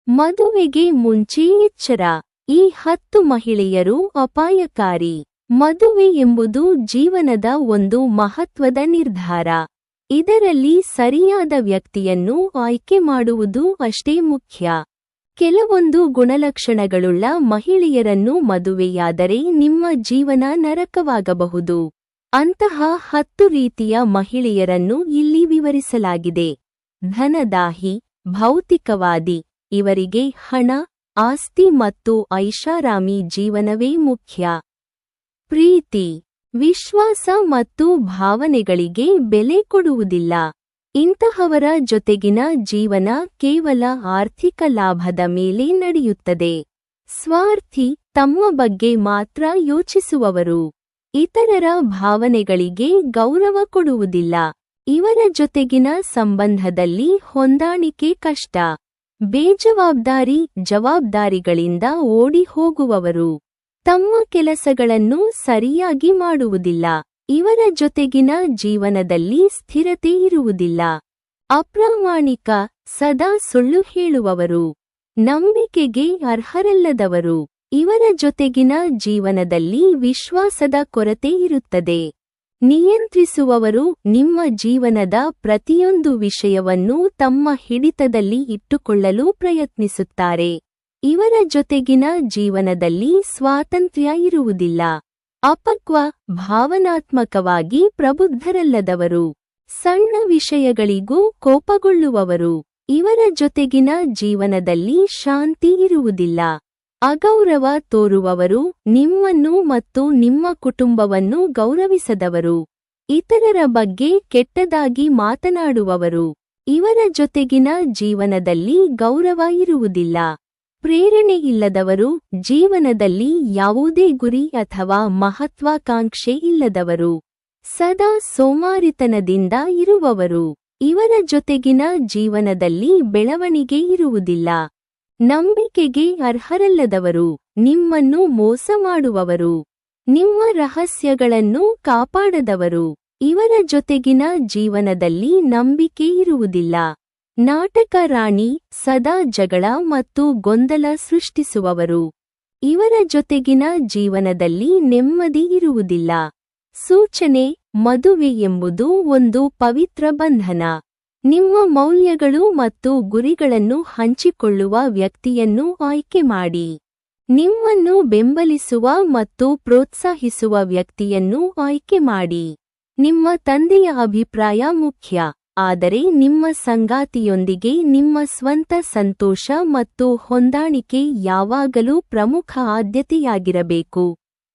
ಮದುವೆಗೆ ಮುಂಚೆ ಎಚ್ಚರ. ಈ 10 ಮಹಿಳೆಯರು ಅಪಾಯಕಾರಿ. ಮದುವೆ ಎಂಬುದು ಜೀವನದ ಒಂದು ಮಹತ್ವದ ನಿರ್ಧಾರ. ಇದರಲ್ಲಿ ಸರಿಯಾದ ವ್ಯಕ್ತಿಯನ್ನು ಆಯ್ಕೆ ಮಾಡುವುದು ಅಷ್ಟೇ ಮುಖ್ಯ. ಕೆಲವೊಂದು ಗುಣಲಕ್ಷಣಗಳುಳ್ಳ ಮಹಿಳೆಯರನ್ನು ಮದುವೆಯಾದರೆ ನಿಮ್ಮ ಜೀವನ ನರಕವಾಗಬಹುದು. ಅಂತಹ 10 ರೀತಿಯ ಮಹಿಳೆಯರನ್ನು ಇಲ್ಲಿ ವಿವರಿಸಲಾಗಿದೆ. ಧನದಾಹಿ, ಭೌತಿಕವಾದಿ. ಇವರಿಗೆ ಹಣ, ಆಸ್ತಿ ಮತ್ತು ಐಷಾರಾಮಿ ಜೀವನವೇ ಮುಖ್ಯ. ಪ್ರೀತಿ, ವಿಶ್ವಾಸ ಮತ್ತು ಭಾವನೆಗಳಿಗೆ ಬೆಲೆ ಕೊಡುವುದಿಲ್ಲ. ಇಂತಹವರ ಜೊತೆಗಿನ ಜೀವನ ಕೇವಲ ಆರ್ಥಿಕ ಲಾಭದ ಮೇಲೆ ನಡೆಯುತ್ತದೆ. ಸ್ವಾರ್ಥಿ, ತಮ್ಮ ಬಗ್ಗೆ ಮಾತ್ರ ಯೋಚಿಸುವವರು. ಇತರರ ಭಾವನೆಗಳಿಗೆ ಗೌರವ ಕೊಡುವುದಿಲ್ಲ. ಇವರ ಜೊತೆಗಿನ ಸಂಬಂಧದಲ್ಲಿ ಹೊಂದಾಣಿಕೆ ಕಷ್ಟ. ಜವಾಬ್ದಾರಿಗಳಿಂದ ಓಡಿ ಹೋಗುವವರು. ತಮ್ಮ ಕೆಲಸಗಳನ್ನು ಸರಿಯಾಗಿ ಮಾಡುವುದಿಲ್ಲ. ಇವರ ಜೊತೆಗಿನ ಜೀವನದಲ್ಲಿ ಸ್ಥಿರತೆ ಇರುವುದಿಲ್ಲ. ಅಪ್ರಾಮಾಣಿಕ, ಸದಾ ಸುಳ್ಳು ಹೇಳುವವರು. ನಂಬಿಕೆಗೆ ಅರ್ಹರಲ್ಲದವರು. ಇವರ ಜೊತೆಗಿನ ಜೀವನದಲ್ಲಿ ವಿಶ್ವಾಸದ ಕೊರತೆ ಇರುತ್ತದೆ. ನಿಯಂತ್ರಿಸುವವರು, ನಿಮ್ಮ ಜೀವನದ ಪ್ರತಿಯೊಂದು ವಿಷಯವನ್ನು ತಮ್ಮ ಹಿಡಿತದಲ್ಲಿ ಇಟ್ಟುಕೊಳ್ಳಲು ಪ್ರಯತ್ನಿಸುತ್ತಾರೆ. ಇವರ ಜೊತೆಗಿನ ಜೀವನದಲ್ಲಿ ಸ್ವಾತಂತ್ರ್ಯ ಇರುವುದಿಲ್ಲ. ಅಪಕ್ವ, ಭಾವನಾತ್ಮಕವಾಗಿ ಪ್ರಬುದ್ಧರಲ್ಲದವರು. ಸಣ್ಣ ವಿಷಯಗಳಿಗೂ ಕೋಪಗೊಳ್ಳುವವರು. ಇವರ ಜೊತೆಗಿನ ಜೀವನದಲ್ಲಿ ಶಾಂತಿ ಇರುವುದಿಲ್ಲ. ಅಗೌರವ ತೋರುವವರು, ನಿಮ್ಮನ್ನು ಮತ್ತು ನಿಮ್ಮ ಕುಟುಂಬವನ್ನು ಗೌರವಿಸದವರು. ಇತರರ ಬಗ್ಗೆ ಕೆಟ್ಟದಾಗಿ ಮಾತನಾಡುವವರು. ಇವರ ಜೊತೆಗಿನ ಜೀವನದಲ್ಲಿ ಗೌರವ ಇರುವುದಿಲ್ಲ. ಪ್ರೇರಣೆಯಿಲ್ಲದವರು, ಜೀವನದಲ್ಲಿ ಯಾವುದೇ ಗುರಿ ಅಥವಾ ಮಹತ್ವಾಕಾಂಕ್ಷೆ ಇಲ್ಲದವರು. ಸದಾ ಸೋಮಾರಿತನದಿಂದ ಇರುವವರು. ಇವರ ಜೊತೆಗಿನ ಜೀವನದಲ್ಲಿ ಬೆಳವಣಿಗೆ ಇರುವುದಿಲ್ಲ. ನಂಬಿಕೆಗೆ ಅರ್ಹರಲ್ಲದವರು, ನಿಮ್ಮನ್ನು ಮೋಸ ಮಾಡುವವರು. ನಿಮ್ಮ ರಹಸ್ಯಗಳನ್ನು ಕಾಪಾಡದವರು. ಇವರ ಜೊತೆಗಿನ ಜೀವನದಲ್ಲಿ ನಂಬಿಕೆ ಇರುವುದಿಲ್ಲ. ನಾಟಕ ರಾಣಿ, ಸದಾ ಜಗಳ ಮತ್ತು ಗೊಂದಲ ಸೃಷ್ಟಿಸುವವರು. ಇವರ ಜೊತೆಗಿನ ಜೀವನದಲ್ಲಿ ನೆಮ್ಮದಿ ಇರುವುದಿಲ್ಲ. ಸೂಚನೆ: ಮದುವೆ ಎಂಬುದು ಒಂದು ಪವಿತ್ರ ಬಂಧನ. ನಿಮ್ಮ ಮೌಲ್ಯಗಳು ಮತ್ತು ಗುರಿಗಳನ್ನು ಹಂಚಿಕೊಳ್ಳುವ ವ್ಯಕ್ತಿಯನ್ನು ಆಯ್ಕೆ ಮಾಡಿ. ನಿಮ್ಮನ್ನು ಬೆಂಬಲಿಸುವ ಮತ್ತು ಪ್ರೋತ್ಸಾಹಿಸುವ ವ್ಯಕ್ತಿಯನ್ನು ಆಯ್ಕೆ ಮಾಡಿ. ನಿಮ್ಮ ತಂದೆಯ ಅಭಿಪ್ರಾಯ ಮುಖ್ಯ, ಆದರೆ ನಿಮ್ಮ ಸಂಗಾತಿಯೊಂದಿಗೆ ನಿಮ್ಮ ಸ್ವಂತ ಸಂತೋಷ ಮತ್ತು ಹೊಂದಾಣಿಕೆ ಯಾವಾಗಲೂ ಪ್ರಮುಖ ಆದ್ಯತೆಯಾಗಿರಬೇಕು.